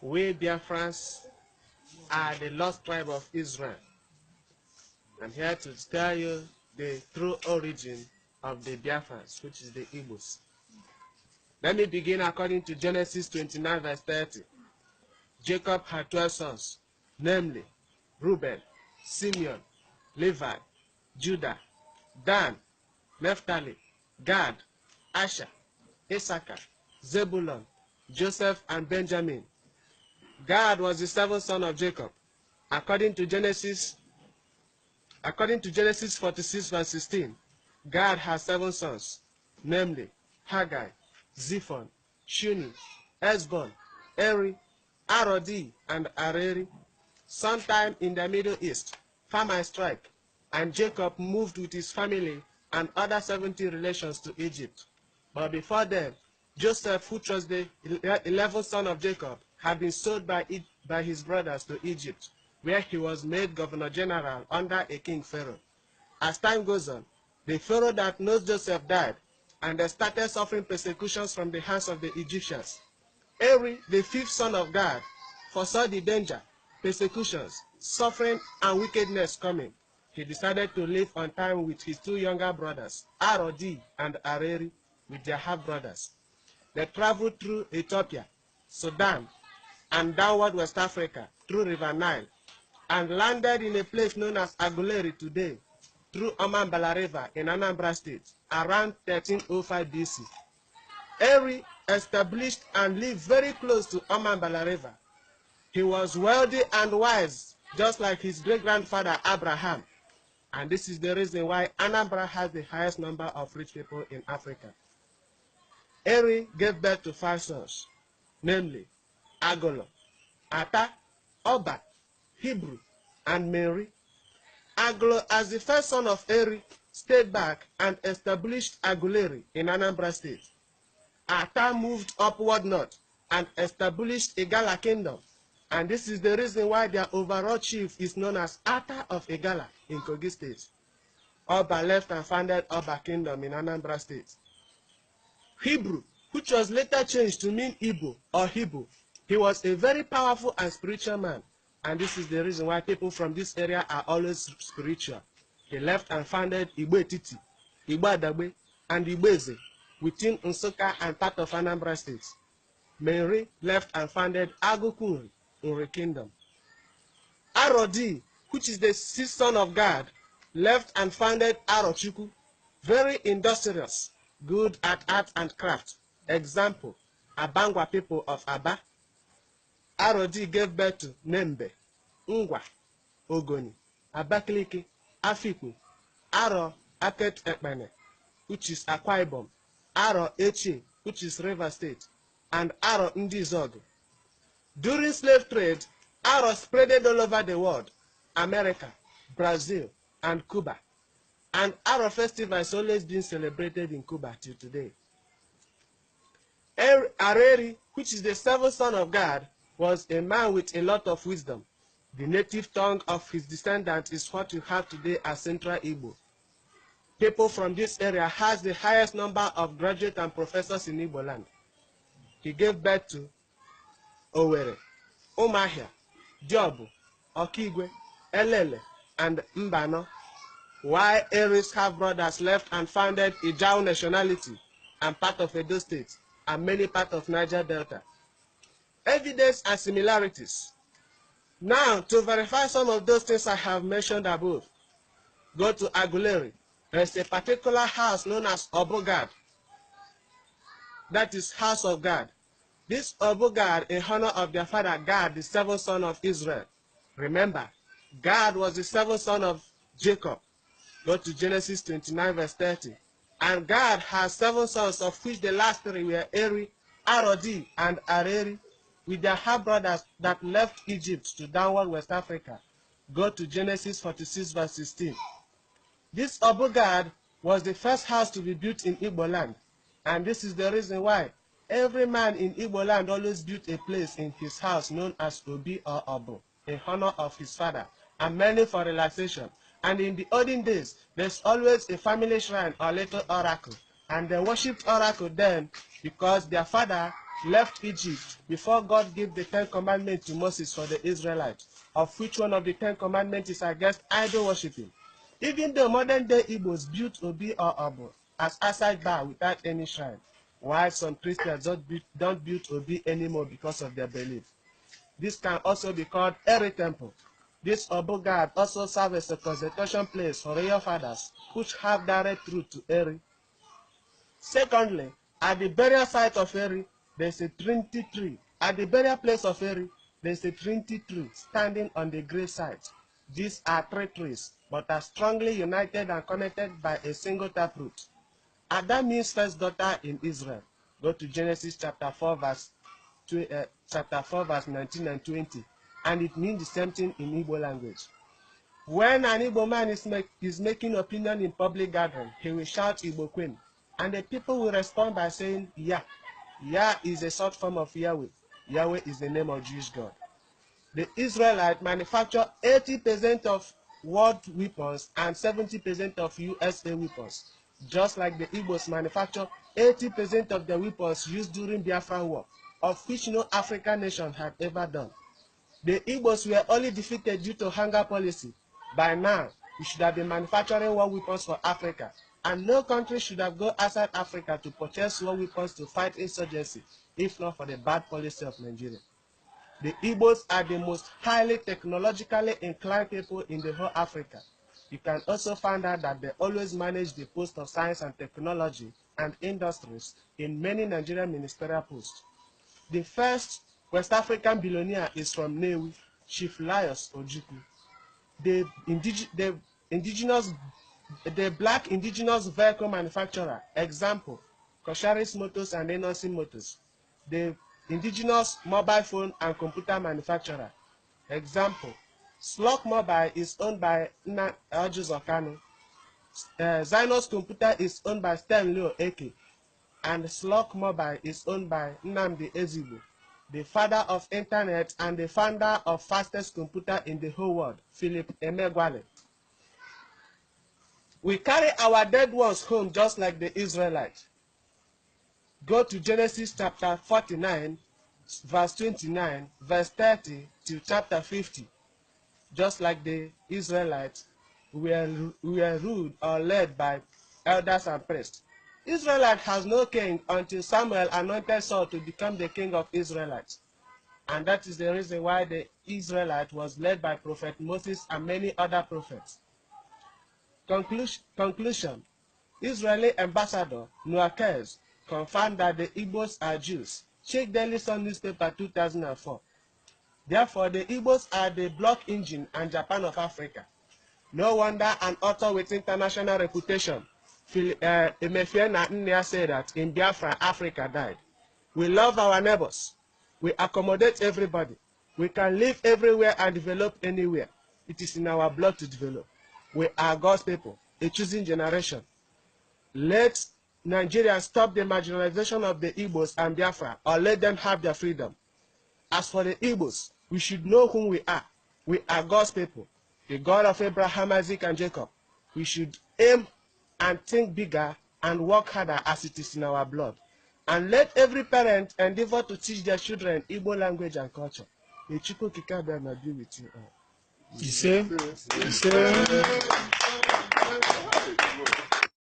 We Biafrans are the lost tribe of Israel. I'm here to tell you the true origin of the Biafrans, which is the Igbos. Let me begin according to Genesis 29 verse 30. Jacob had 12 sons, namely Reuben, Simeon, Levi, Judah, Dan, Naphtali, Gad, Asher, Issachar, Zebulun, Joseph, and Benjamin. Gad was the seventh son of Jacob. According to Genesis 46 verse 16, Gad has 7 sons, namely Haggai, Zephon, Shuni, Esbon, Eri, Arodi, and Areri. Sometime in the Middle East, famine struck, and Jacob moved with his family and other 70 relations to Egypt. But before then, Joseph, who was the 11th son of Jacob, had been sold by his brothers to Egypt, where he was made governor general under a king Pharaoh. As time goes on, the Pharaoh that knows Joseph died, and they started suffering persecutions from the hands of the Egyptians. Eri, the 5th son of Gad, foresaw the danger, persecutions, suffering, and wickedness coming. He decided to live on time with his 2 younger brothers, Arodi and Areri, with their half-brothers. They traveled through Ethiopia, Sudan, and downward West Africa through River Nile, and landed in a place known as Aguleri today, through Omambala River in Anambra State, around 1305 BC. Eri established and lived very close to Omambala River. He was wealthy and wise, just like his great-grandfather Abraham. And this is the reason why Anambra has the highest number of rich people in Africa. Eri gave birth to 5 sons, namely Agolo, Ata, Oba, Hebrew, and Mary. Agolo, as the first son of Eri, stayed back and established Aguleri in Anambra State. Ata moved upward north and established Igala Kingdom, and this is the reason why their overall chief is known as Ata of Igala in Kogi State. Oba left and founded Oba Kingdom in Anambra State. Hebrew, which was later changed to mean Igbo or Hebrew, he was a very powerful and spiritual man, and this is the reason why people from this area are always spiritual. He left and founded Igbo Etiti, Igbo Adagbe, and Igbo Eze within Nsukka and part of Anambra State. Mary left and founded Agukunri, Nri Kingdom. Arodi, which is the 6th son of God, left and founded Arochukwu, very industrious, good at art and craft. Example, Abangwa people of Aba. Arodi gave birth to Nembe, Ngwa, Ogoni, Abakaliki, Afikpo, Aro Aket Ekpene, which is Akwa Ibom, Aro Echi, which is River State, and Aro Ndizogo. During slave trade, Aro spreaded all over the world, America, Brazil, and Cuba. And Aro festival has always been celebrated in Cuba till today. Areri, which is the 7th son of God, was a man with a lot of wisdom. The native tongue of his descendants is what you have today as Central Igbo. People from this area has the highest number of graduates and professors in Igbo land. He gave birth to Owerri, Umahia, Diobu, Okigwe, Elele, and Mbano, while Eri's half-brothers left and founded Ijao nationality and part of Edo State and many parts of Niger Delta. Evidence and similarities. Now, to verify some of those things I have mentioned above, go to Aguleri. There is a particular house known as Obogad. That is House of God. This Obogad in honor of their father Gad, the 7th son of Israel. Remember, Gad was the 7th son of Jacob. Go to Genesis 29 verse 30. And Gad has 7 sons, of which the last 3 were Eri, Arodi, and Areri, with their half-brothers that left Egypt to downward West Africa. Go to Genesis 46 verse 16. This Obogad was the first house to be built in Igbo land, and this is the reason why every man in Igbo land always built a place in his house known as Obi or Obo, in honor of his father, and many for relaxation. And in the olden days, there's always a family shrine or little oracle, and they worshipped oracle then because their father left Egypt before God gave the 10 commandments to Moses for the Israelites, of which one of the 10 commandments is against idol worshiping. Even though modern day Igbos built Obi or Obo as outside bar without any shrine, while some Christians don't build Obi anymore because of their belief. This can also be called Eri Temple. This Obo god also serves as a concentration place for royal fathers, which have direct route to Eri. Secondly, at the burial site of Eri, there is a Trinity tree. At the burial place of Eri, there is a Trinity tree standing on the grave site. These are 3 trees, but are strongly united and connected by a single taproot. Ada means first daughter in Israel. Go to Genesis chapter 4, verse 19 and 20, and it means the same thing in Igbo language. When an Igbo man is making opinion in public gathering, he will shout Igbo Queen, and the people will respond by saying Yah. Yah is a short form of Yahweh. Yahweh is the name of Jewish God. The Israelites manufacture 80% of world weapons and 70% of USA weapons, just like the Igbos manufacture 80% of the weapons used during Biafra War, of which no African nation had ever done. The Igbos were only defeated due to hunger policy. By now, we should have been manufacturing war weapons for Africa, and no country should have gone outside Africa to purchase war weapons to fight insurgency, if not for the bad policy of Nigeria. The Igbos are the most highly technologically inclined people in the whole Africa. You can also find out that they always manage the post of science and technology and industries in many Nigerian ministerial posts. The first West African billionaire is from Newi, Chief Laius Ojukwu. The black indigenous vehicle manufacturer, example, Kosharis Motors and Enosin Motors. The indigenous mobile phone and computer manufacturer, example, Slok Mobile is owned by Nna Ojuzokano. Zynos Computer is owned by Stanley Eke, and Slok Mobile is owned by Nnamdi Ezigbo, the father of internet and the founder of fastest computer in the whole world, Philip Emeagwali. We carry our dead ones home just like the Israelites. Go to Genesis chapter 49, verse 29, verse 30 to chapter 50. Just like the Israelites, we are ruled or led by elders and priests. Israelite has no king until Samuel anointed Saul to become the king of Israelites. And that is the reason why the Israelite was led by Prophet Moses and many other prophets. Conclusion. Israeli ambassador Noah Kez confirmed that the Igbos are Jews. Check Daily Sun newspaper 2004. Therefore, the Igbos are the block engine and Japan of Africa. No wonder an author with international reputation, Emefiena Nnia, said that in Biafra, Africa died. We love our neighbors. We accommodate everybody. We can live everywhere and develop anywhere. It is in our blood to develop. We are God's people, a choosing generation. Let Nigeria stop the marginalization of the Igbos and Biafra, or let them have their freedom. As for the Igbos, we should know whom we are. We are God's people, the God of Abraham, Isaac, and Jacob. We should aim and think bigger and work harder as it is in our blood. And let every parent endeavor to teach their children Igbo language and culture. May Chukwu Kika be with you all.